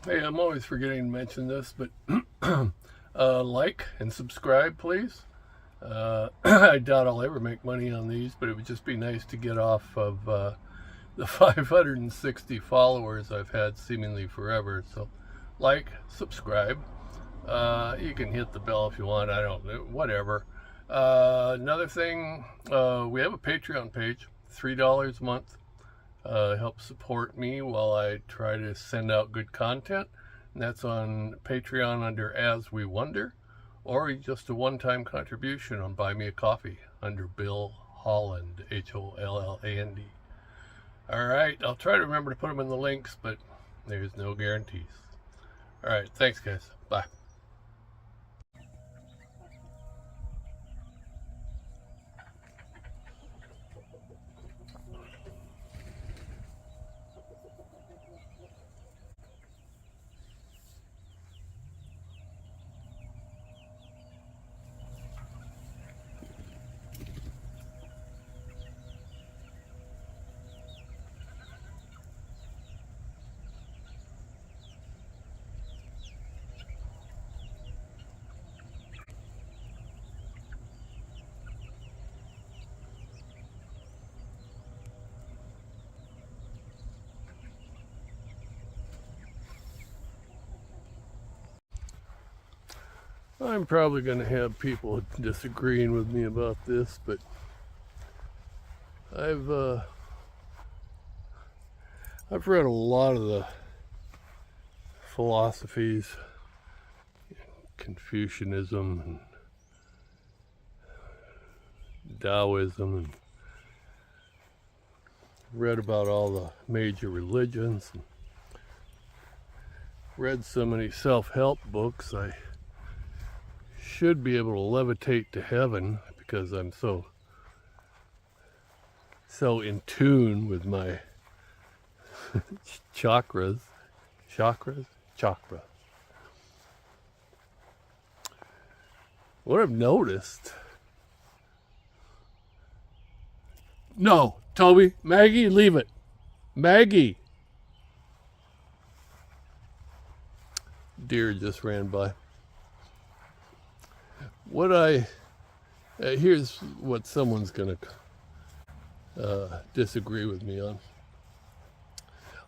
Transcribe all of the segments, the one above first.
Hey, I'm always forgetting to mention this, but like and subscribe, please. I doubt I'll ever make money on these, but it would just be nice to get off of the 560 followers I've had seemingly forever. So, like, subscribe. You can hit the bell if you want. I don't know, whatever. Another thing, we have a Patreon page, $3 a month. Help support me while I try to send out good content. And that's on Patreon under As We Wonder, or just a one-time contribution on Buy Me a Coffee under Bill Holland, Holland. All right, I'll try to remember to put them in the links, but there's no guarantees. All right, thanks, guys. Bye. I'm probably going to have people disagreeing with me about this, but I've read a lot of the philosophies, Confucianism and Taoism, and read about all the major religions, and read so many self-help books. I should be able to levitate to heaven because I'm so in tune with my chakra. What I've noticed. No, Toby, Maggie, leave it. Maggie. Deer just ran by. Here's what someone's gonna disagree with me on.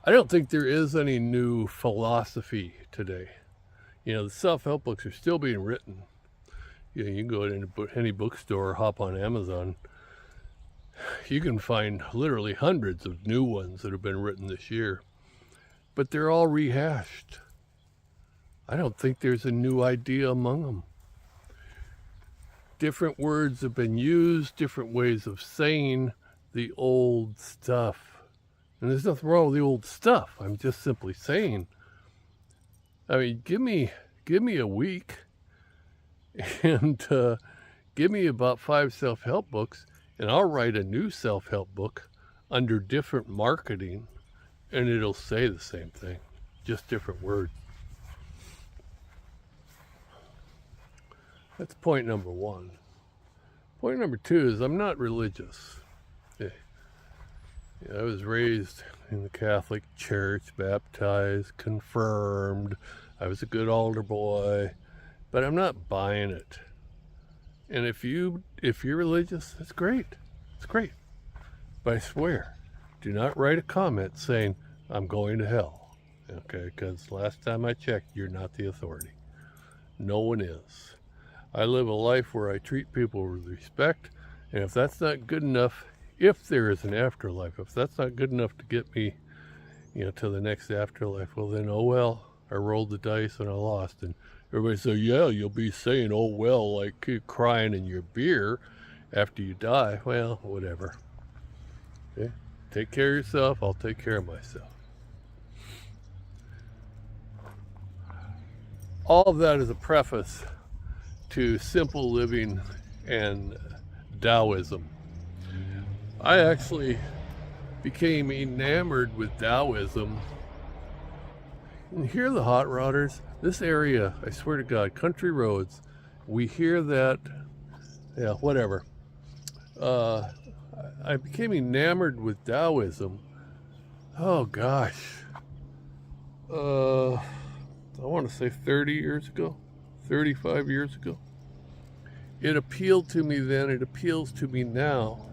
I don't think there is any new philosophy today. You know, the self-help books are still being written. You know, you can go into any bookstore or hop on Amazon. You can find literally hundreds of new ones that have been written this year, but they're all rehashed. I don't think there's a new idea among them. Different words have been used, different ways of saying the old stuff. And there's nothing wrong with the old stuff. I'm just simply saying. I mean, give me a week and give me about 5 self-help books, and I'll write a new self-help book under different marketing, and it'll say the same thing, just different words. That's point number 1. Point number 2 is I'm not religious. I was raised in the Catholic Church, baptized, confirmed. I was a good altar boy, but I'm not buying it. And if you're religious, that's great. It's great. But I swear, do not write a comment saying I'm going to hell. Okay, because last time I checked, you're not the authority. No one is. I live a life where I treat people with respect, and if that's not good enough, if there is an afterlife, if that's not good enough to get me, to the next afterlife, well then, oh well, I rolled the dice and I lost. And everybody says, yeah, you'll be saying, oh well, like crying in your beer after you die. Well, whatever. Okay? Take care of yourself, I'll take care of myself. All of that is a preface to simple living and Taoism. I actually became enamored with Taoism. And hear the hot rodders. This area, I swear to God, country roads, we hear that, yeah, whatever. I became enamored with Taoism. Oh gosh. I want to say 30 years ago, 35 years ago. It appealed to me then, it appeals to me now.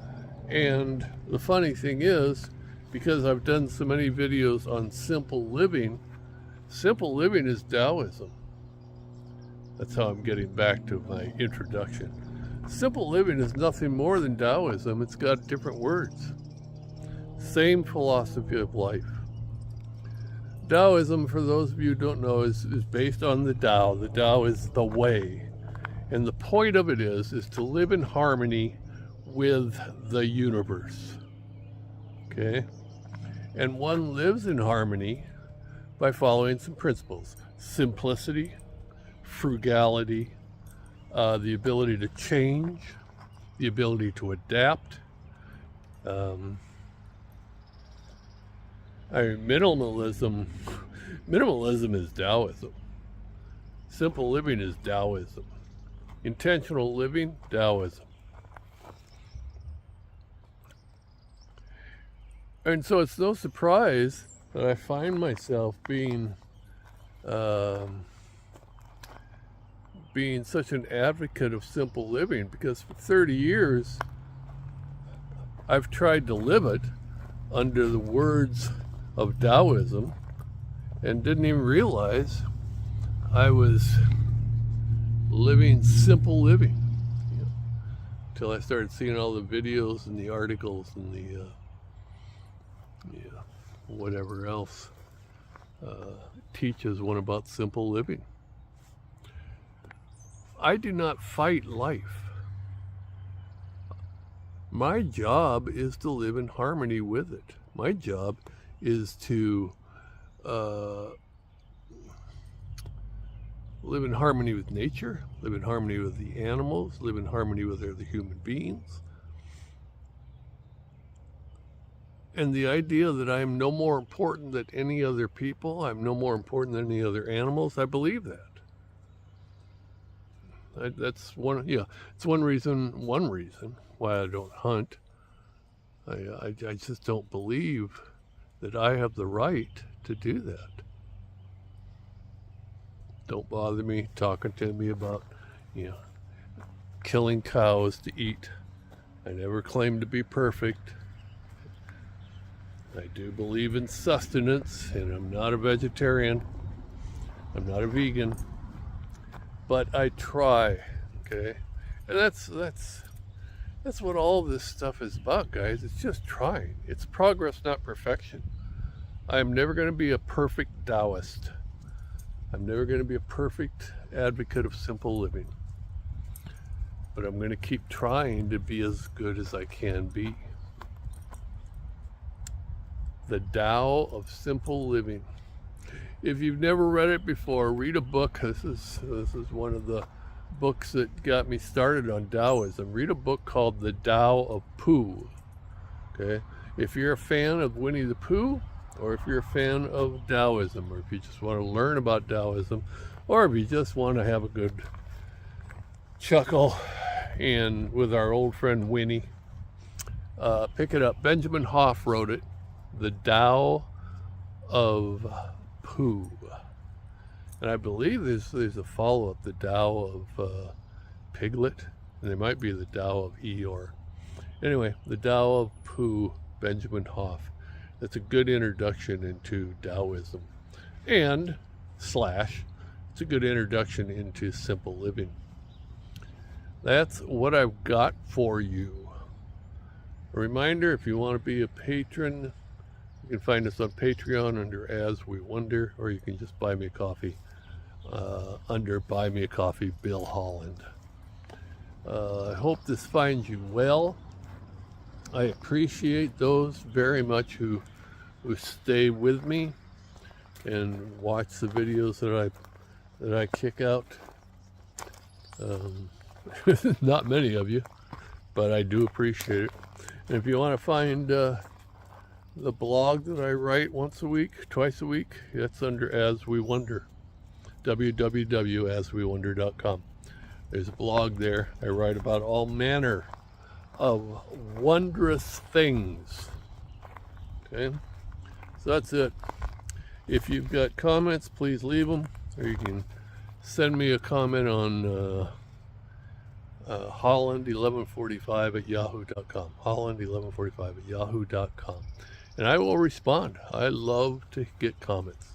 And the funny thing is, because I've done so many videos on simple living is Taoism. That's how I'm getting back to my introduction. Simple living is nothing more than Taoism. It's got different words. Same philosophy of life. Taoism, for those of you who don't know, is based on the Tao. The Tao is the way. And the point of it is to live in harmony with the universe. Okay? And one lives in harmony by following some principles. Simplicity, frugality, the ability to change, the ability to adapt. Minimalism is Taoism. Simple living is Taoism. Intentional living, Taoism. And so it's no surprise that I find myself being such an advocate of simple living, because for 30 years I've tried to live it under the words of Taoism and didn't even realize I was living simple living, until I started seeing all the videos and the articles and the whatever else teaches one about simple living. I do not fight life. My job is to live in harmony with it. My job is to live in harmony with nature, live in harmony with the animals, live in harmony with other human beings. And the idea that I am no more important than any other people, I'm no more important than any other animals, I believe that. That's one, it's one reason why I don't hunt. I just don't believe that I have the right to do that. Don't bother me talking to me about, killing cows to eat. I never claimed to be perfect. I do believe in sustenance, and I'm not a vegetarian. I'm not a vegan, but I try, okay? And that's what all this stuff is about, guys. It's just trying. It's progress, not perfection. I'm never going to be a perfect Taoist. I'm never going to be a perfect advocate of simple living. But I'm going to keep trying to be as good as I can be. The Tao of Simple Living. If you've never read it before, read a book. This is one of the books that got me started on Taoism. Read a book called The Tao of Pooh. Okay? If you're a fan of Winnie the Pooh, or if you're a fan of Taoism, or if you just want to learn about Taoism, or if you just want to have a good chuckle and with our old friend Winnie, pick it up. Benjamin Hoff wrote it, The Tao of Pooh. And I believe there's a follow-up, The Tao of Piglet, and there might be The Tao of Eeyore. Anyway, The Tao of Pooh, Benjamin Hoff. That's a good introduction into Taoism. And / it's a good introduction into simple living. That's what I've got for you. A reminder, if you want to be a patron, you can find us on Patreon under As We Wonder, or you can just buy me a coffee under Buy Me a Coffee, Bill Holland. I hope this finds you well. I appreciate those very much who stay with me and watch the videos that I kick out. Not many of you, but I do appreciate it. And if you want to find the blog that I write twice a week, that's under As We Wonder, www.aswewonder.com. There's a blog there. I write about all manner of wondrous things. Okay, so that's it. If you've got comments, please leave them. or you can send me a comment on Holland1145 at yahoo.com. Holland1145 at yahoo.com. And I will respond. I love to get comments.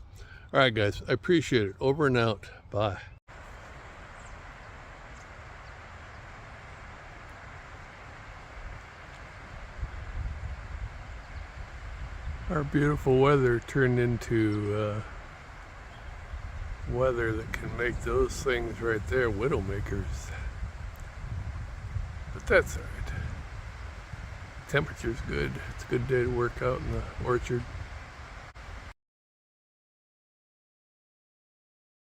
All right, guys, I appreciate it. Over and out. Bye. Our beautiful weather turned into weather that can make those things right there widowmakers. But that's all right. Temperature's good. It's a good day to work out in the orchard.